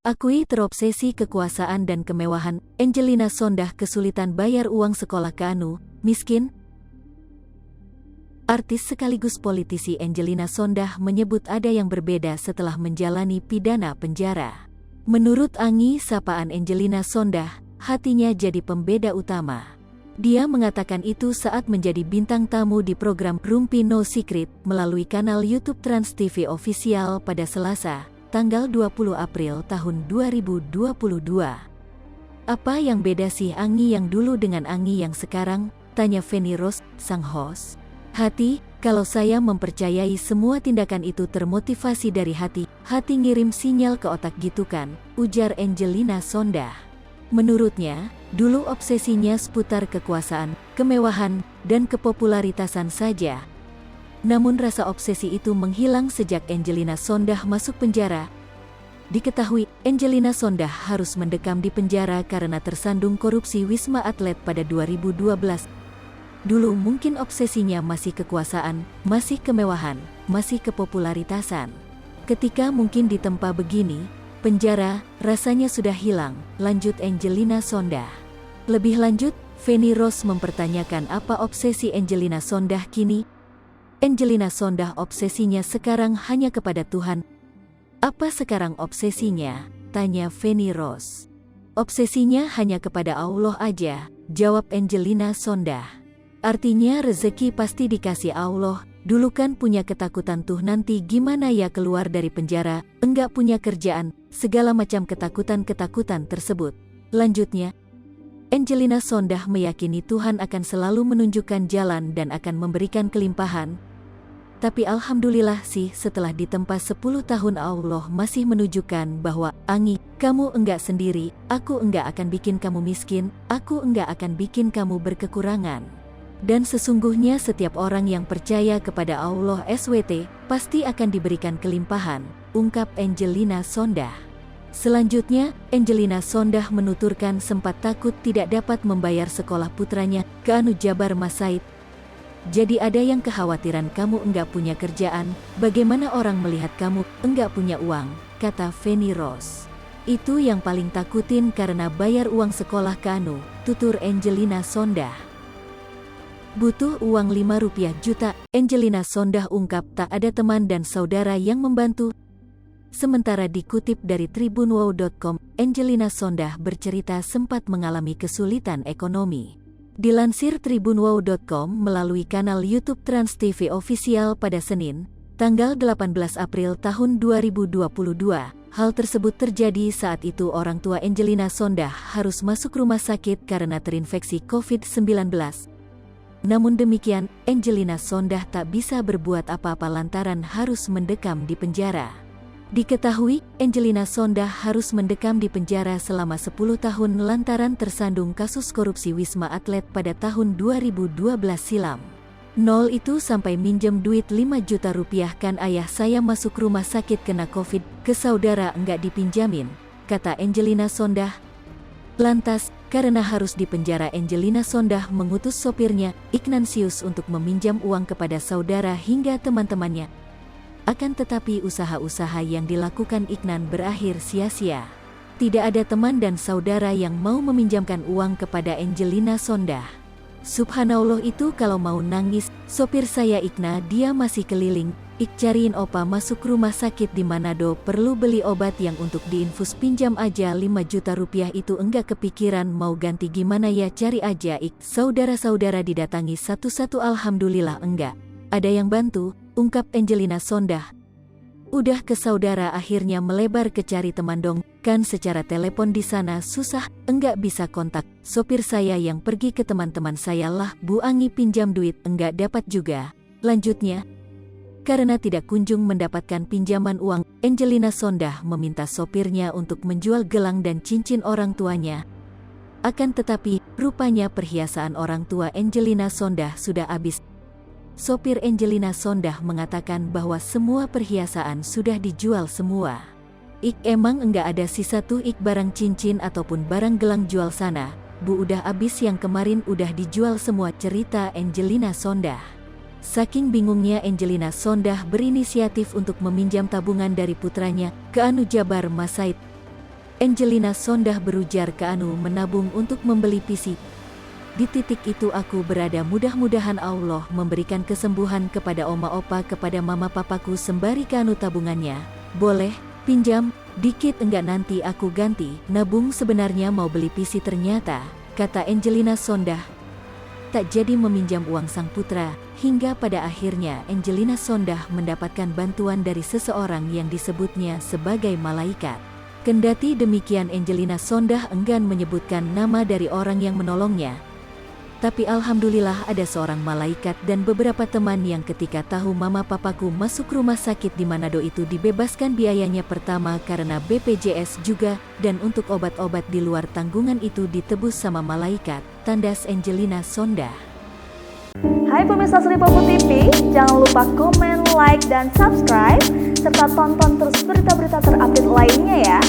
Akui terobsesi kekuasaan dan kemewahan, Angelina Sondah kesulitan bayar uang sekolah ke Anu, miskin. Artis sekaligus politisi Angelina Sondah menyebut ada yang berbeda setelah menjalani pidana penjara. Menurut Angi sapaan Angelina Sondah, hatinya jadi pembeda utama. Dia mengatakan itu saat menjadi bintang tamu di program Rumpi No Secret melalui kanal YouTube Trans TV Official pada Selasa, tanggal 20 April tahun 2022. Apa yang beda sih Angi yang dulu dengan Angi yang sekarang? Tanya Feni Rose, sang host. Hati, kalau saya mempercayai semua tindakan itu termotivasi dari hati ngirim sinyal ke otak gitu kan, ujar Angelina Sondah. Menurutnya, dulu obsesinya seputar kekuasaan, kemewahan, dan kepopularitasan saja. Namun rasa obsesi itu menghilang sejak Angelina Sondah masuk penjara. Diketahui, Angelina Sondah harus mendekam di penjara karena tersandung korupsi Wisma Atlet pada 2012. Dulu mungkin obsesinya masih kekuasaan, masih kemewahan, masih kepopularitasan. Ketika mungkin ditempa begini, penjara rasanya sudah hilang, lanjut Angelina Sondah. Lebih lanjut, Feni Rose mempertanyakan apa obsesi Angelina Sondah kini. Angelina Sondah obsesinya sekarang hanya kepada Tuhan. Apa sekarang obsesinya? Tanya Feni Rose. Obsesinya hanya kepada Allah aja, jawab Angelina Sondah. Artinya rezeki pasti dikasih Allah, dulu kan punya ketakutan tuh nanti gimana ya keluar dari penjara, enggak punya kerjaan, segala macam ketakutan-ketakutan tersebut. Lanjutnya, Angelina Sondah meyakini Tuhan akan selalu menunjukkan jalan dan akan memberikan kelimpahan. Tapi alhamdulillah sih setelah ditempa 10 tahun Allah masih menunjukkan bahwa, Angi, kamu enggak sendiri, aku enggak akan bikin kamu miskin, aku enggak akan bikin kamu berkekurangan. Dan sesungguhnya setiap orang yang percaya kepada Allah SWT, pasti akan diberikan kelimpahan, ungkap Angelina Sondah. Selanjutnya, Angelina Sondah menuturkan sempat takut tidak dapat membayar sekolah putranya ke Anu Jabar Masaid. Jadi ada yang kekhawatiran kamu enggak punya kerjaan, bagaimana orang melihat kamu enggak punya uang, kata Feni Rose. Itu yang paling takutin karena bayar uang sekolah ke Anu, tutur Angelina Sondah. Butuh uang 5 rupiah juta, Angelina Sondah ungkap tak ada teman dan saudara yang membantu. Sementara dikutip dari tribunwow.com, Angelina Sondah bercerita sempat mengalami kesulitan ekonomi. Dilansir tribunwow.com melalui kanal YouTube Trans TV Official pada Senin, tanggal 18 April tahun 2022, hal tersebut terjadi saat itu orang tua Angelina Sondah harus masuk rumah sakit karena terinfeksi COVID-19. Namun demikian, Angelina Sondah tak bisa berbuat apa-apa lantaran harus mendekam di penjara. Diketahui, Angelina Sondah harus mendekam di penjara selama 10 tahun lantaran tersandung kasus korupsi Wisma Atlet pada tahun 2012 silam. Nol itu sampai minjem duit 5 juta rupiah kan ayah saya masuk rumah sakit kena COVID, ke saudara enggak dipinjamin, kata Angelina Sondah. Lantas, karena harus dipenjara Angelina Sondah mengutus sopirnya, Ignatius untuk meminjam uang kepada saudara hingga teman-temannya. Akan tetapi usaha-usaha yang dilakukan Ignan berakhir sia-sia. Tidak ada teman dan saudara yang mau meminjamkan uang kepada Angelina Sondah. Subhanallah itu kalau mau nangis, sopir saya Igna dia masih keliling, cariin opa masuk rumah sakit di Manado perlu beli obat yang untuk diinfus pinjam aja 5 juta rupiah itu enggak kepikiran mau ganti gimana ya cari aja saudara-saudara didatangi satu-satu alhamdulillah enggak. Ada yang bantu, ungkap Angelina Sondah. Udah ke saudara akhirnya melebar ke cari teman dong, kan secara telepon di sana susah, enggak bisa kontak. Sopir saya yang pergi ke teman-teman saya lah Bu Angi pinjam duit enggak dapat juga. Lanjutnya, karena tidak kunjung mendapatkan pinjaman uang, Angelina Sondah meminta sopirnya untuk menjual gelang dan cincin orang tuanya. Akan tetapi, rupanya perhiasan orang tua Angelina Sondah sudah habis. Sopir Angelina Sondah mengatakan bahwa semua perhiasan sudah dijual semua. Emang enggak ada sisa tuh barang cincin ataupun barang gelang jual sana, Bu udah habis yang kemarin udah dijual semua, cerita Angelina Sondah. Saking bingungnya Angelina Sondah berinisiatif untuk meminjam tabungan dari putranya ke Anu Jabar Masaid. Angelina Sondah berujar ke Anu menabung untuk membeli PC. Di titik itu aku berada, mudah-mudahan Allah memberikan kesembuhan kepada oma opa, kepada mama papaku, sembari ke Anu tabungannya. Boleh, pinjam, dikit enggak nanti aku ganti. Nabung sebenarnya mau beli PC ternyata, kata Angelina Sondah. Tak jadi meminjam uang sang putra, hingga pada akhirnya Angelina Sondah mendapatkan bantuan dari seseorang yang disebutnya sebagai malaikat. Kendati demikian Angelina Sondah enggan menyebutkan nama dari orang yang menolongnya. Tapi alhamdulillah ada seorang malaikat dan beberapa teman yang ketika tahu mama papaku masuk rumah sakit di Manado itu dibebaskan biayanya pertama karena BPJS juga, dan untuk obat-obat di luar tanggungan itu ditebus sama malaikat, tandas Angelina Sondah. Hai pemirsa Sri Popo TV, jangan lupa komen, like, dan subscribe, serta tonton terus berita-berita terupdate lainnya ya.